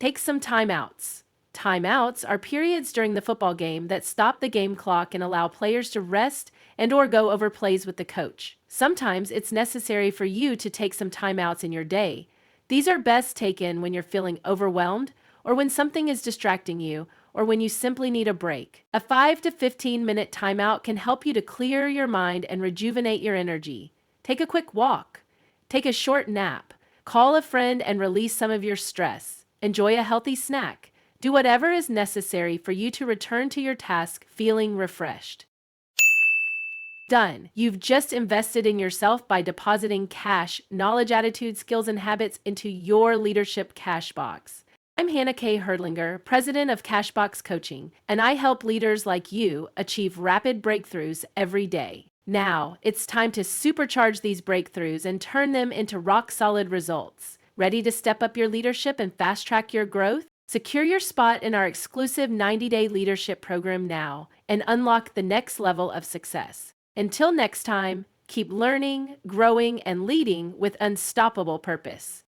Take some timeouts. Timeouts are periods during the football game that stop the game clock and allow players to rest and/or go over plays with the coach. Sometimes it's necessary for you to take some timeouts in your day. These are best taken when you're feeling overwhelmed or when something is distracting you or when you simply need a break. A 5 to 15-minute timeout can help you to clear your mind and rejuvenate your energy. Take a quick walk. Take a short nap. Call a friend and release some of your stress. Enjoy a healthy snack. Do whatever is necessary for you to return to your task feeling refreshed. Done. You've just invested in yourself by depositing KASH, knowledge, attitude, skills, and habits into your leadership cash box. I'm Hannah K. Herdlinger, president of Cashbox Coaching, and I help leaders like you achieve rapid breakthroughs every day. Now, it's time to supercharge these breakthroughs and turn them into rock-solid results. Ready to step up your leadership and fast-track your growth? Secure your spot in our exclusive 90-day leadership program now and unlock the next level of success. Until next time, keep learning, growing, and leading with unstoppable purpose.